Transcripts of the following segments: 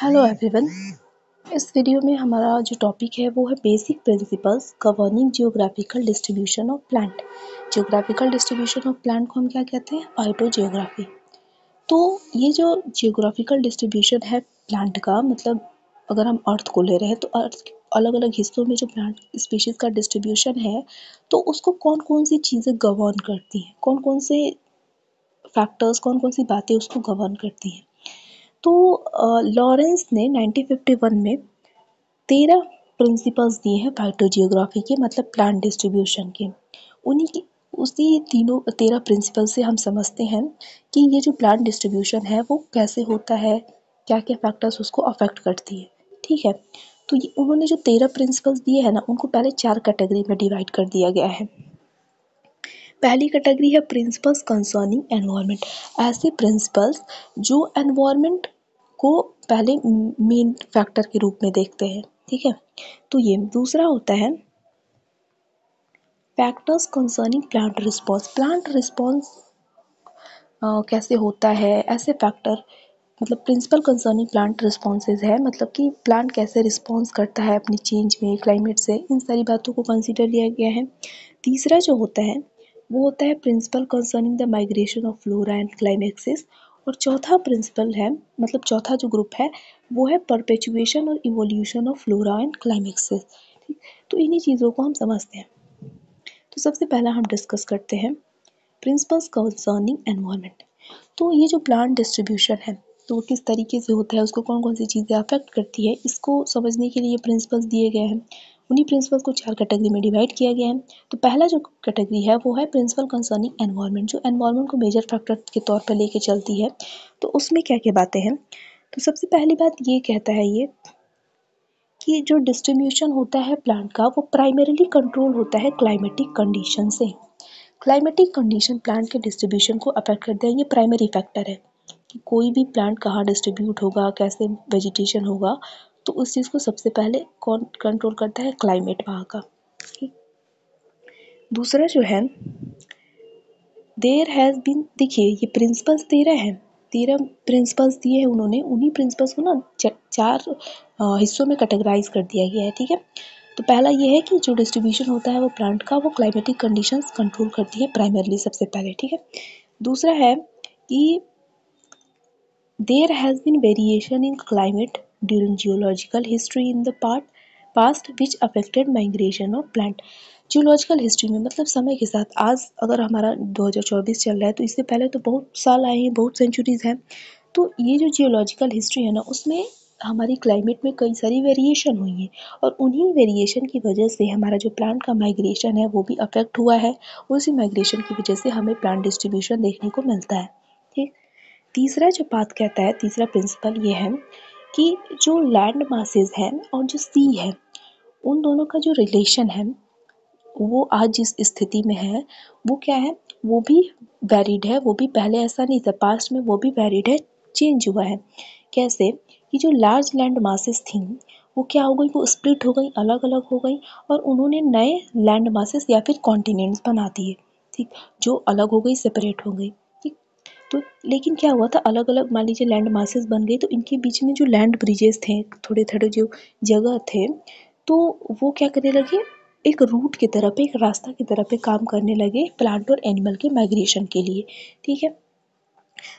Hello everyone. इस video में हमारा जो टॉपिक है वो है basic principles governing geographical distribution of plant. Geographical distribution of plant को हम क्या कहते हैं? फाइटोजियोग्राफी। तो ये जो जियोग्राफिकल डिस्ट्रीब्यूशन है प्लांट का, मतलब अगर हम अर्थ को ले रहे हैं तो अर्थ के अलग अलग हिस्सों में जो प्लांट स्पीशीज का डिस्ट्रीब्यूशन है, तो उसको कौन कौन सी चीज़ें गवर्न करती हैं, कौन कौन से फैक्टर्स, कौन कौन सी बातें उसको गवर्न करती हैं। तो लॉरेंस ने 1951 में 13 प्रिंसिपल्स दिए हैं फाइटोजियोग्राफी के, मतलब प्लांट डिस्ट्रीब्यूशन के। उन्हीं की उसी तीनों 13 प्रिंसिपल से हम समझते हैं कि ये जो प्लांट डिस्ट्रीब्यूशन है वो कैसे होता है, क्या क्या फैक्टर्स उसको अफेक्ट करती है। ठीक है, तो ये उन्होंने जो 13 प्रिंसिपल्स दिए हैं ना, उनको पहले 4 कैटेगरी में डिवाइड कर दिया गया है। पहली कैटेगरी है प्रिंसिपल्स कंसर्निंग एनवायरनमेंट। ऐसे प्रिंसिपल्स जो एनवायरनमेंट को पहले मेन फैक्टर के रूप में देखते हैं। ठीक है, तो ये दूसरा होता है factors concerning plant response. Plant response कैसे होता है, ऐसे फैक्टर, मतलब प्रिंसिपल कंसर्निंग प्लांट रिस्पॉन्सेज है, मतलब कि प्लांट कैसे रिस्पॉन्स करता है अपनी चेंज में, क्लाइमेट से, इन सारी बातों को कंसिडर लिया गया है। तीसरा जो होता है वो होता है principle concerning the migration of flora and climaxes. और चौथा प्रिंसिपल है, मतलब चौथा जो ग्रुप है वो है परपेचुएशन और इवोल्यूशन ऑफ फ्लोरा एंड क्लाइमेक्सिस। ठीक, तो इन्हीं चीज़ों को हम समझते हैं। तो सबसे पहला हम डिस्कस करते हैं प्रिंसिपल्स कंसर्निंग एनवायरनमेंट। तो ये जो प्लांट डिस्ट्रीब्यूशन है तो वो किस तरीके से होता है, उसको कौन कौन सी चीज़ें अफेक्ट करती है, इसको समझने के लिए प्रिंसिपल्स दिए गए हैं। उन्हीं प्रिंसिपल्स को 4 कैटेगरी में डिवाइड किया गया है। तो पहला जो कैटेगरी है वो है प्रिंसिपल कंसर्निंग एनवायरनमेंट, जो एनवायरनमेंट को मेजर फैक्टर के तौर पर लेके चलती है। तो उसमें क्या क्या बातें हैं? तो सबसे पहली बात ये कहता है ये कि जो डिस्ट्रीब्यूशन होता है प्लांट का वो प्राइमरीली कंट्रोल होता है क्लाइमेटिक कंडीशन से। क्लाइमेटिक कंडीशन प्लांट के डिस्ट्रीब्यूशन को अफेक्ट करते हैं, ये प्राइमरी फैक्टर है कि कोई भी प्लांट कहाँ डिस्ट्रीब्यूट होगा, कैसे वेजिटेशन होगा, तो उस चीज़ को सबसे पहले कौन कंट्रोल करता है? क्लाइमेट वहाँ का। ठीक। दूसरा जो है देयर हैज़ बीन, देखिए ये प्रिंसिपल्स 13 हैं, 13 प्रिंसिपल्स दिए हैं उन्होंने। उन्हीं प्रिंसिपल्स को ना चार हिस्सों में कैटेगराइज कर दिया गया है। ठीक है, तो पहला ये है कि जो डिस्ट्रीब्यूशन होता है वो प्लांट का, वो क्लाइमेटिक कंडीशंस कंट्रोल करती है प्राइमरली, सबसे पहले। ठीक है, दूसरा है कि there has been variation in climate during geological history in the past which affected migration of plant. Geological history में मतलब समय के साथ, आज अगर हमारा 2024 चल रहा है तो इससे पहले तो बहुत साल आए हैं, बहुत सेंचुरीज हैं। तो ये जो जियोलॉजिकल हिस्ट्री है ना, उसमें हमारी क्लाइमेट में कई सारी वेरिएशन हुई है, और उन्हीं वेरिएशन की वजह से हमारा जो प्लांट का माइग्रेशन है वो भी अफेक्ट हुआ है। उसी माइग्रेशन की वजह से हमें प्लांट डिस्ट्रीब्यूशन देखने को मिलता है। ठीक। तीसरा जो बात कहता है, तीसरा प्रिंसिपल ये है कि जो लैंड मासेस हैं और जो सी है, उन दोनों का जो रिलेशन है वो आज जिस स्थिति में है वो क्या है? वो भी वैरिड है, वो भी पहले ऐसा नहीं था, पास्ट में वो भी वैरिड है, चेंज हुआ है। कैसे? कि जो लार्ज लैंड मासेस थी वो क्या हो गई? वो स्प्लिट हो गई, अलग अलग हो गई, और उन्होंने नए लैंड मासेस या फिर कॉन्टिनेंट्स बना दिए। ठीक, जो अलग हो गई, सेपरेट हो गई। ठीक, तो लेकिन क्या हुआ था, अलग अलग मान लीजिए लैंड मासेस बन गए, तो इनके बीच में जो लैंड ब्रिजेस थे, थोड़े थोड़े जो जगह थे, तो वो क्या करने लगे? एक रूट की तरह पे, एक रास्ता की तरह पे काम करने लगे प्लांट और एनिमल के माइग्रेशन के लिए। ठीक है,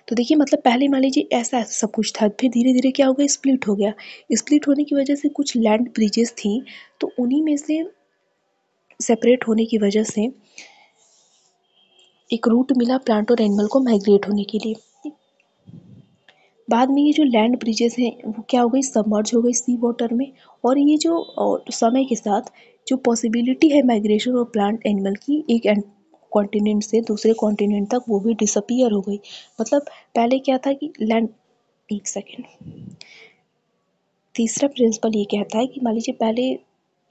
तो देखिए मतलब पहले मान लीजिए ऐसा ऐसा सब कुछ था, फिर धीरे धीरे क्या हो गया? स्प्लिट हो गया। स्प्लिट होने की वजह से कुछ लैंड ब्रिजेस थी, तो उन्हीं में से सेपरेट होने की वजह से एक रूट मिला प्लांट और एनिमल को माइग्रेट होने के लिए। बाद में ये जो लैंड ब्रिजेस हैं वो क्या हो गई? सबमर्ज हो गई सी वाटर में। और ये जो समय के साथ जो पॉसिबिलिटी है माइग्रेशन और प्लांट एनिमल की एक कॉन्टिनेंट से दूसरे कॉन्टिनेंट तक, वो भी डिसअपियर हो गई। मतलब पहले क्या था कि लैंड, एक सेकेंड, तीसरा प्रिंसिपल ये कहता है कि मान लीजिए पहले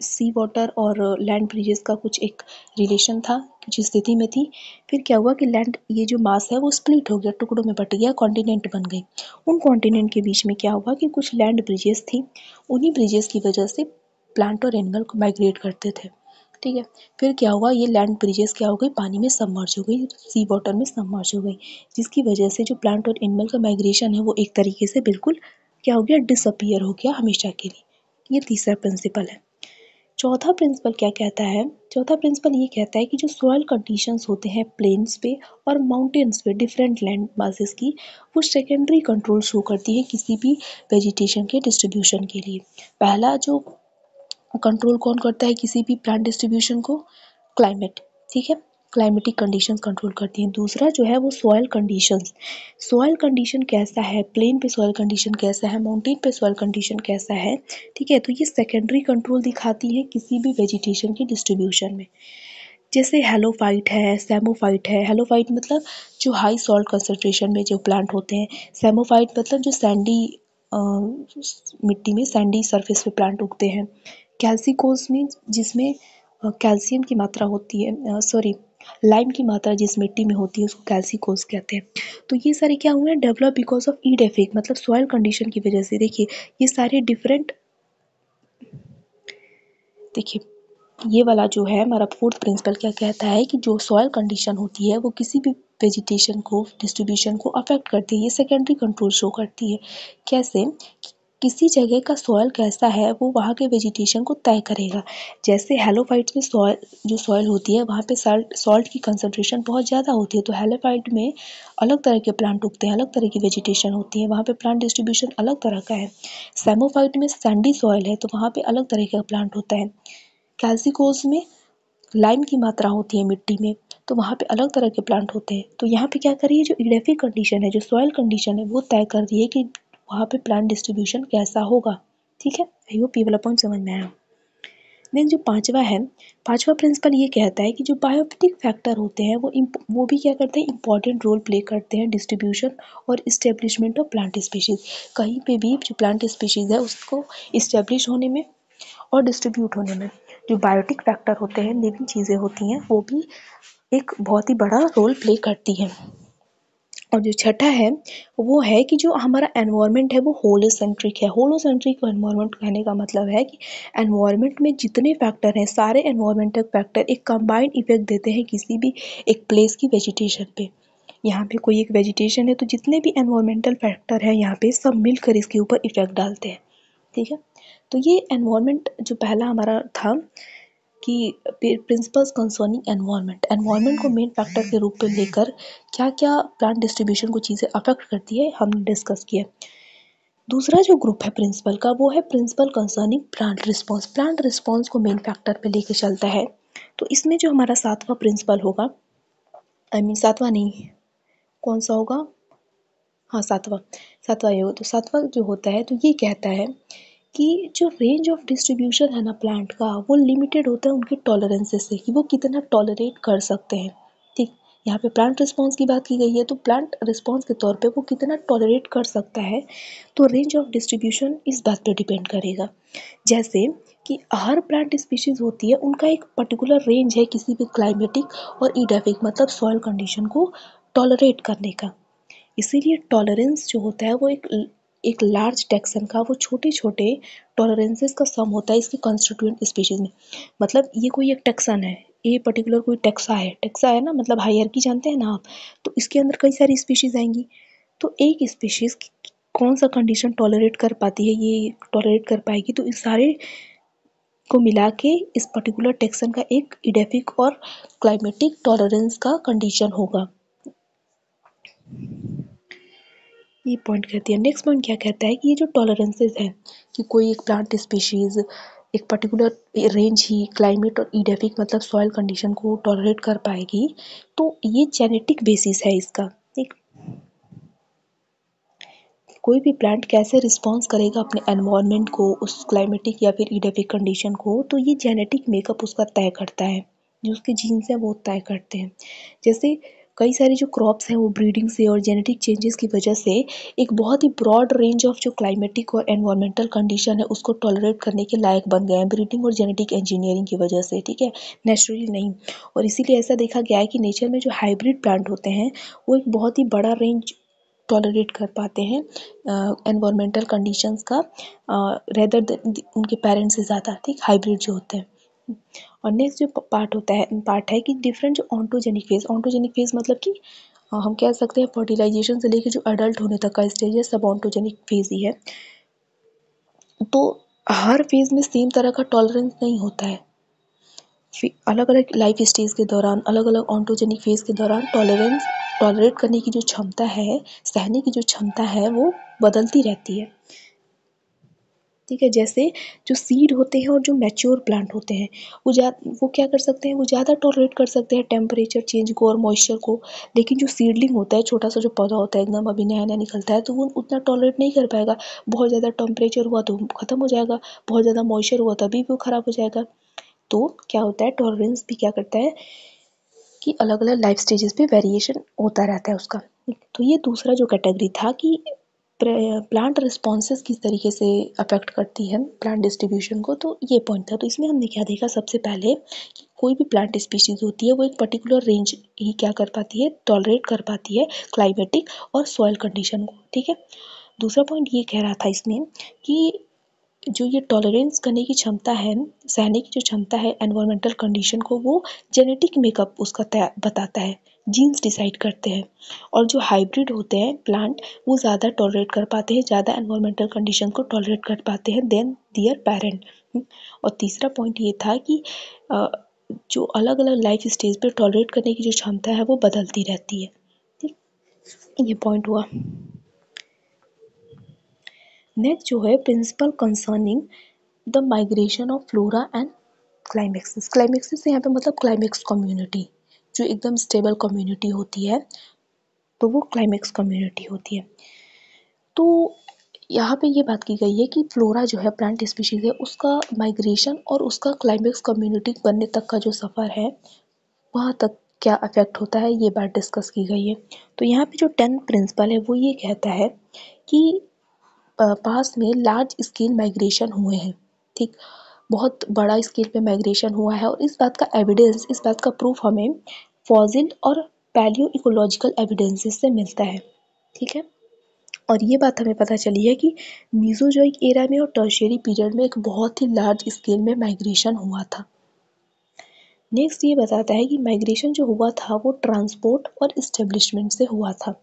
सी वाटर और लैंड ब्रिजेस का कुछ एक रिलेशन था, कुछ स्थिति में थी। फिर क्या हुआ कि लैंड, ये जो मास है वो स्प्लिट हो गया, टुकड़ों में बट गया, कॉन्टिनेंट बन गई। उन कॉन्टिनेंट के बीच में क्या हुआ कि कुछ लैंड ब्रिजेस थी, उन्हीं ब्रिजेस की वजह से प्लांट और एनिमल को माइग्रेट करते थे। ठीक है, फिर क्या हुआ? ये लैंड ब्रिजेस क्या हो गई? पानी में सबमर्ज हो गई, सी वाटर में सबमर्ज हो गई, जिसकी वजह से जो प्लांट और एनिमल का माइग्रेशन है वो एक तरीके से बिल्कुल क्या हो गया, डिसअपियर हो गया हमेशा के लिए। ये तीसरा प्रिंसिपल है। चौथा प्रिंसिपल क्या कहता है, चौथा प्रिंसिपल ये कहता है कि जो सॉइल कंडीशंस होते हैं प्लेन्स पे और माउंटेन्स पे डिफरेंट लैंड मासेस की, वो सेकेंडरी कंट्रोल शो करती है किसी भी वेजिटेशन के डिस्ट्रीब्यूशन के लिए। पहला जो कंट्रोल कौन करता है किसी भी प्लांट डिस्ट्रीब्यूशन को, क्लाइमेट, ठीक है, क्लाइमेटिक कंडीशंस कंट्रोल करती हैं। दूसरा जो है वो सॉइल कंडीशंस, सॉइल कंडीशन कैसा है, प्लेन पे सॉइल कंडीशन कैसा है, माउंटेन पे सॉइल कंडीशन कैसा है, ठीक है, तो ये सेकेंडरी कंट्रोल दिखाती है किसी भी वेजिटेशन की डिस्ट्रीब्यूशन में। जैसे हेलोफाइट है, सैमोफाइट है। हेलोफाइट मतलब जो हाई सॉल्ट कंसंट्रेशन में जो प्लांट होते हैं, सैमोफाइट मतलब जो सैंडी मिट्टी में सैंडी सरफेस पे प्लांट उगते हैं। कैल्सिकोस में जिसमें कैल्शियम की मात्रा होती है, सॉरी लाइम की मात्रा जिस मिट्टी में होती है उसको कैल्सिकोस कहते हैं। तो ये सारे क्या हुए हैं, डेवलप बिकॉज ऑफ ईडेफिक मतलब सॉइल कंडीशन की वजह से। देखिए ये सारे डिफरेंट, देखिए ये वाला जो है हमारा फोर्थ प्रिंसिपल क्या कहता है कि जो सॉइल कंडीशन होती है वो किसी भी वेजिटेशन को डिस्ट्रीब्यूशन को अफेक्ट करती है। ये सेकेंडरी कंट्रोल शो करती है। कैसे, किसी जगह का सॉइल कैसा है वो वहाँ के वेजिटेशन को तय करेगा। जैसे हेलोफाइट्स में सॉइल जो सॉइल होती है वहाँ पे सॉल्ट की कंसंट्रेशन बहुत ज़्यादा होती है, तो हेलोफाइट में अलग तरह के प्लांट उगते हैं, अलग तरह की वेजिटेशन होती है, वहाँ पे प्लांट डिस्ट्रीब्यूशन अलग तरह का है। सैमोफाइट में सैंडी सॉइल है तो वहाँ पे अलग तरह का प्लांट होता है। कैल्सिकोस में लाइम की मात्रा होती है मिट्टी में तो वहाँ पे अलग तरह के प्लांट होते हैं। तो यहाँ पे क्या कर रही है, जो इडेफिक कंडीशन है, जो सॉइल कंडीशन है वो तय कर रही है कि वहाँ पे प्लांट डिस्ट्रीब्यूशन कैसा होगा। ठीक है, आई होप ये वाला पॉइंट समझ में आया। देन जो पांचवा है, पांचवा प्रिंसिपल ये कहता है कि जो बायोटिक फैक्टर होते हैं वो भी क्या करते हैं, इंपॉर्टेंट रोल प्ले करते हैं डिस्ट्रीब्यूशन और इस्टेब्लिशमेंट ऑफ प्लांट स्पीशीज। कहीं पे भी जो प्लांट स्पीशीज है उसको इस्टेब्लिश होने में और डिस्ट्रीब्यूट होने में जो बायोटिक फैक्टर होते हैं, लिविंग चीज़ें होती हैं, वो भी एक बहुत ही बड़ा रोल प्ले करती हैं। और जो छठा है वो है कि जो हमारा एनवायरनमेंट है वो होलोसेंट्रिक है। होलोसेंट्रिक एनवायरनमेंट कहने का मतलब है कि एनवायरनमेंट में जितने फैक्टर हैं सारे एनवायरमेंटल फैक्टर एक कंबाइंड इफेक्ट देते हैं किसी भी एक प्लेस की वेजिटेशन पे। यहाँ पे कोई एक वेजिटेशन है तो जितने भी एनवायरमेंटल फैक्टर हैं यहाँ पे सब मिलकर इसके ऊपर इफेक्ट डालते हैं। ठीक है, तो ये एनवायरनमेंट जो पहला हमारा था कि प्रिंसिपल्स कंसर्निंग एनवायरनमेंट, एनवायरनमेंट को मेन फैक्टर के रूप में लेकर क्या क्या प्लांट डिस्ट्रीब्यूशन को चीज़ें अफेक्ट करती है हमने डिस्कस किया। दूसरा जो ग्रुप है प्रिंसिपल का वो है principle concerning plant response. Plant response को मेन फैक्टर पे लेके चलता है। तो इसमें जो हमारा सातवां प्रिंसिपल होगा, आई मीन सातवां नहीं, कौन सा होगा, हाँ सातवां, सातवां ये हो, तो सातवां जो होता है तो ये कहता है कि जो रेंज ऑफ डिस्ट्रीब्यूशन है ना प्लांट का वो लिमिटेड होता है उनके टॉलरेंसेस से कि वो कितना टॉलरेट कर सकते हैं। ठीक, यहाँ पे प्लांट रिस्पॉन्स की बात की गई है तो प्लांट रिस्पॉन्स के तौर पे वो कितना टॉलरेट कर सकता है, तो रेंज ऑफ डिस्ट्रीब्यूशन इस बात पे डिपेंड करेगा। जैसे कि हर प्लांट स्पीशीज होती है उनका एक पर्टिकुलर रेंज है किसी भी क्लाइमेटिक और इडेफिक मतलब सॉइल कंडीशन को टॉलरेट करने का। इसीलिए टॉलरेंस जो होता है वो एक लार्ज टैक्सन का वो छोटे छोटे टॉलरेंसेस का सम होता है इसके कॉन्स्टिट्यूएंट स्पीशीज में। मतलब ये कोई एक टैक्सन है, ये पर्टिकुलर कोई टैक्सा है ना, मतलब हायरार्की जानते हैं ना आप, तो इसके अंदर कई सारी स्पीशीज आएंगी। तो एक स्पीशीज कौन सा कंडीशन टॉलरेट कर पाती है, ये टॉलरेट कर पाएगी, तो इस सारे को मिला के इस पर्टिकुलर टैक्सन का एक इडेफिक और क्लाइमेटिक टॉलरेंस का कंडीशन होगा। ये पॉइंट कहती है। नेक्स्ट पॉइंट क्या कहता है कि ये जो टॉलरेंसेस है कि कोई एक प्लांट स्पीशीज एक पर्टिकुलर रेंज ही क्लाइमेट और इडेफिक मतलब सॉइल कंडीशन को टॉलरेट कर पाएगी, तो ये जेनेटिक बेसिस है इसका। एक कोई भी प्लांट कैसे रिस्पॉन्स करेगा अपने एनवायरनमेंट को, उस क्लाइमेटिक या फिर इडेफिक कंडीशन को, तो ये जेनेटिक मेकअप उसका तय करता है, जो उसके जीन्स हैं वो तय करते हैं। जैसे कई सारी जो क्रॉप्स हैं वो ब्रीडिंग से और जेनेटिक चेंजेस की वजह से एक बहुत ही ब्रॉड रेंज ऑफ जो क्लाइमेटिक और एनवायरमेंटल कंडीशन है उसको टॉलरेट करने के लायक बन गए हैं ब्रीडिंग और जेनेटिक इंजीनियरिंग की वजह से। ठीक है, नेचुरली नहीं। और इसीलिए ऐसा देखा गया है कि नेचर में जो हाइब्रिड प्लांट होते हैं वो एक बहुत ही बड़ा रेंज टॉलरेट कर पाते हैं एनवायरमेंटल कंडीशंस का, रेदर उनके पेरेंट्स से ज़्यादा। ठीक, हाइब्रिड जो होते हैं। और नेक्स्ट जो पार्ट है कि डिफरेंट जो ऑन्टोजेनिक फेज मतलब कि हम कह सकते हैं फर्टिलाइजेशन से लेकर जो अडल्ट होने तक का स्टेज है सब ऑन्टोजेनिक फेज ही है। तो हर फेज़ में सेम तरह का टॉलरेंस नहीं होता है। अलग अलग लाइफ स्टेज के दौरान, अलग अलग ऑन्टोजेनिक फेज़ के दौरान टॉलरेट करने की जो क्षमता है, सहने की जो क्षमता है, वो बदलती रहती है। ठीक है, जैसे जो सीड होते हैं और जो मैच्योर प्लांट होते हैं, वो क्या कर सकते हैं, वो ज़्यादा टॉलरेट कर सकते हैं टेम्परेचर चेंज को और मॉइस्चर को। लेकिन जो सीडलिंग होता है, छोटा सा जो पौधा होता है, एकदम अभी नया नया निकलता है, तो वो उतना टॉलरेट नहीं कर पाएगा। बहुत ज़्यादा टेम्परेचर हुआ तो ख़त्म हो जाएगा, बहुत ज़्यादा मॉइस्चर हुआ तभी भी वो ख़राब हो जाएगा। तो क्या होता है, टॉलरेंस भी क्या करता है कि अलग अलग लाइफ स्टेजेस पे वेरिएशन होता रहता है उसका। तो ये दूसरा जो कैटेगरी था कि प्लांट रिस्पॉन्सेज किस तरीके से अफेक्ट करती है प्लांट डिस्ट्रीब्यूशन को, तो ये पॉइंट था। तो इसमें हमने क्या देखा, सबसे पहले कि कोई भी प्लांट स्पीशीज होती है वो एक पर्टिकुलर रेंज ही क्या कर पाती है, टॉलरेट कर पाती है क्लाइमेटिक और सॉइल कंडीशन को। ठीक है, दूसरा पॉइंट ये कह रहा था इसमें कि जो ये टॉलरेंस करने की क्षमता है, सहने की जो क्षमता है एनवायरमेंटल कंडीशन को, वो जेनेटिक मेकअप उसका बताता है, जीन्स डिसाइड करते हैं। और जो हाइब्रिड होते हैं प्लांट, वो ज़्यादा टॉलरेट कर पाते हैं, ज़्यादा एनवायरमेंटल कंडीशन को टॉलरेट कर पाते हैं देन दियर पेरेंट। और तीसरा पॉइंट ये था कि जो अलग अलग लाइफ स्टेज पे टॉलरेट करने की जो क्षमता है वो बदलती रहती है। ठीक, ये पॉइंट हुआ। नेक्स्ट जो है principle concerning the migration of flora and climaxes. Climaxes यहाँ पे मतलब क्लाइमेक्स कम्युनिटी, जो एकदम स्टेबल कम्युनिटी होती है, तो वो क्लाइमेक्स कम्युनिटी होती है। तो यहाँ पे ये बात की गई है कि फ्लोरा जो है प्लांट स्पीशीज है, उसका माइग्रेशन और उसका क्लाइमेक्स कम्युनिटी बनने तक का जो सफ़र है, वहाँ तक क्या अफेक्ट होता है, ये बात डिस्कस की गई है। तो यहाँ पे जो 10 प्रिंसिपल है वो ये कहता है कि पास में लार्ज स्केल माइग्रेशन हुए हैं। ठीक, बहुत बड़ा स्केल पे माइग्रेशन हुआ है, और इस बात का एविडेंस, इस बात का प्रूफ हमें फॉसिल और पैलियो इकोलॉजिकल एविडेंसेस से मिलता है। ठीक है, और ये बात हमें पता चली है कि मीसोजोइक एरा में और टर्शियरी पीरियड में एक बहुत ही लार्ज स्केल में माइग्रेशन हुआ था। नेक्स्ट ये बताता है कि माइग्रेशन जो हुआ था वो ट्रांसपोर्ट और इस्टेब्लिशमेंट से हुआ था।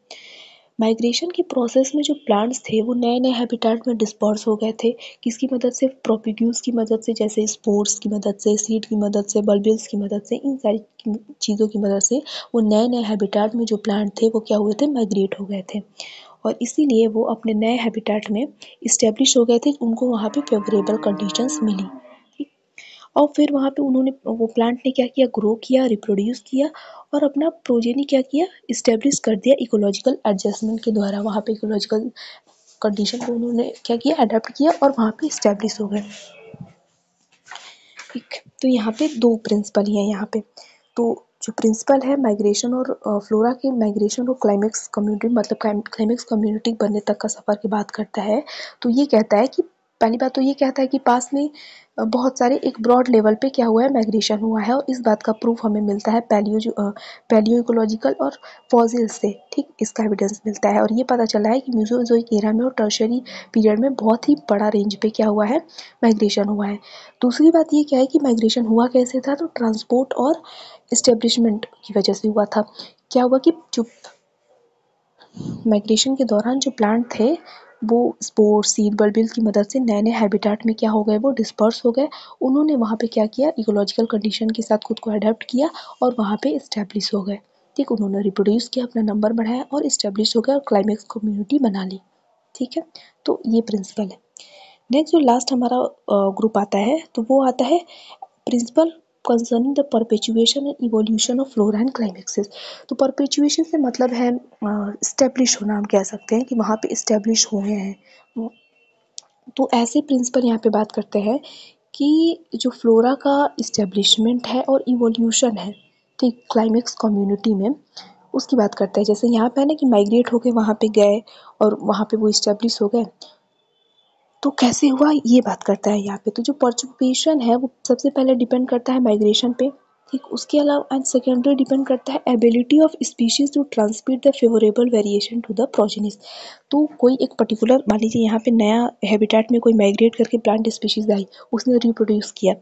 माइग्रेशन के प्रोसेस में जो प्लांट्स थे वो नए नए हैबिटेट में डिस्पर्स हो गए थे। किसकी मदद से, प्रोपिग्यूज की मदद से, जैसे स्पोर्स की मदद से, सीड की मदद से, बल्बिल्स की मदद से, इन सारी चीज़ों की मदद से वो नए नए हैबिटेट में जो प्लांट थे वो क्या हुए थे, माइग्रेट हो गए थे। और इसीलिए वो अपने नए हैबिटेट में इस्टेब्लिश हो गए थे, उनको वहाँ पे फेवरेबल कंडीशंस मिली। और फिर वहाँ पे उन्होंने, वो प्लांट ने क्या किया, ग्रो किया, रिप्रोड्यूस किया और अपना प्रोजेनी क्या किया, इस्टेब्लिश कर दिया इकोलॉजिकल एडजस्टमेंट के द्वारा। वहाँ पे इकोलॉजिकल कंडीशन को उन्होंने क्या किया, अडेप्ट किया और वहाँ पे इस्टेब्लिश हो गए। ठीक, तो यहाँ पे दो प्रिंसिपल ही हैं यहाँ पे। तो जो प्रिंसिपल है माइग्रेशन और फ्लोरा के माइग्रेशन और क्लाइमेक्स कम्युनिटी, मतलब क्लाइमेक्स कम्युनिटी बनने तक का सफ़र की बात करता है। तो ये कहता है कि पहली बात तो ये कहता है कि पास में बहुत सारे एक ब्रॉड लेवल पे क्या हुआ है, माइग्रेशन हुआ है, और इस बात का प्रूफ हमें मिलता है पैलियो इकोलॉजिकल और फॉसिल्स से। ठीक, इसका एविडेंस मिलता है, और ये पता चला है कि मीसोजोइक एरा में और टर्शियरी पीरियड में बहुत ही बड़ा रेंज पे क्या हुआ है, माइग्रेशन हुआ है। दूसरी बात ये क्या है कि माइग्रेशन हुआ कैसे था, तो ट्रांसपोर्ट और इस्टेब्लिशमेंट की वजह से हुआ था। क्या हुआ कि जो माइग्रेशन के दौरान जो प्लांट थे वो स्पोर, सीड, बल्बिल की मदद से नए नए हैबिटेट में क्या हो गए, वो डिस्पर्स हो गए। उन्होंने वहाँ पे क्या किया, इकोलॉजिकल कंडीशन के साथ खुद को अडेप्ट किया और वहाँ पे इस्टेब्लिश हो गए। ठीक, उन्होंने रिप्रोड्यूस किया, अपना नंबर बढ़ाया और इस्टेब्लिश हो गया और क्लाइमेक्स कम्युनिटी बना ली। ठीक है, तो ये प्रिंसिपल है। नेक्स्ट जो लास्ट हमारा ग्रुप आता है, तो वो आता है principle concerning the perpetuation and evolution of flora and climaxes. तो परपेचुएशन से मतलब है इस्टेब्लिश होना, हम कह सकते हैं कि वहाँ पे इस्टेब्लिश हुए हैं। तो ऐसे प्रिंसिपल यहाँ पे बात करते हैं कि जो फ्लोरा का इस्टेब्लिशमेंट है और इवोल्यूशन है, ठीक, क्लाइमेक्स कम्युनिटी में, उसकी बात करते हैं। जैसे यहाँ पे है ना कि माइग्रेट होके वहाँ पे गए और वहाँ पे वो इस्टेब्लिश हो गए, तो कैसे हुआ ये बात करता है यहाँ पे। तो जो परचुपेशन है वो सबसे पहले डिपेंड करता है माइग्रेशन पे। ठीक, उसके अलावा एंड सेकेंडरी डिपेंड करता है ability of species to transmit the favourable variation to the progenies. तो कोई एक पर्टिकुलर, मान लीजिए यहाँ पे नया हैबिटेट में कोई माइग्रेट करके प्लांट स्पीशीज आई, उसने रिप्रोड्यूस किया,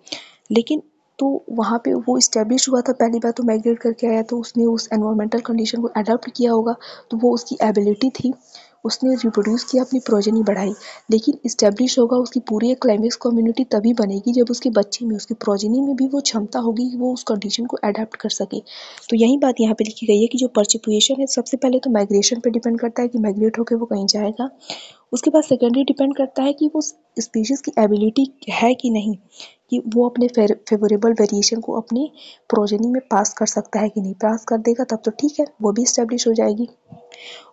लेकिन तो वहाँ पे वो इस्टेब्लिश हुआ था, पहली बार तो माइग्रेट करके आया, तो उसने उस एनवायरमेंटल कंडीशन को अडॉप्ट किया होगा, तो वो उसकी एबिलिटी थी उसने रिप्रोड्यूस किया, अपनी प्रोजेनी बढ़ाई, लेकिन इस्टेब्लिश होगा उसकी पूरी एक क्लाइमेक्स कम्युनिटी तभी बनेगी जब उसके बच्चे में, उसकी प्रोजेनी में भी वो क्षमता होगी कि वो उस कंडीशन को अडेप्ट कर सके। तो यही बात यहाँ पे लिखी गई है कि जो परचिपुएशन है सबसे पहले तो माइग्रेशन पे डिपेंड करता है कि माइग्रेट होकर वो कहीं जाएगा। उसके बाद सेकेंडरी डिपेंड करता है कि वो स्पीशीज़ की एबिलिटी है कि नहीं, कि वो अपने फेवरेबल वेरिएशन को अपनी प्रोजेनी में पास कर सकता है कि नहीं। पास कर देगा तब तो ठीक है, वो भी इस्टेब्लिश हो जाएगी।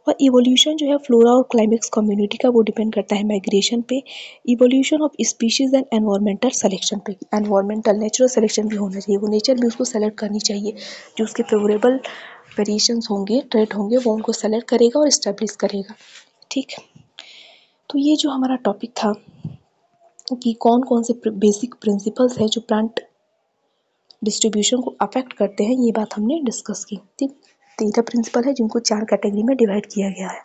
और इवोल्यूशन जो है फ्लोरा और क्लाइमेक्स कम्युनिटी का, वो डिपेंड करता है माइग्रेशन पे, evolution of species and environmental selection पे। एनवायरमेंटल नेचुरल सिलेक्शन भी होना चाहिए, वो नेचर भी उसको सेलेक्ट करनी चाहिए, जो उसके फेवरेबल वेरिएशंस होंगे, ट्रेट होंगे, वो उनको सेलेक्ट करेगा और इस्टेब्लिश करेगा। ठीक, तो ये जो हमारा टॉपिक था कि कौन कौन से बेसिक प्रिंसिपल्स हैं जो प्लांट डिस्ट्रीब्यूशन को अफेक्ट करते हैं, ये बात हमने डिस्कस की। ठीक, 13 प्रिंसिपल है जिनको 4 कैटेगरी में डिवाइड किया गया है।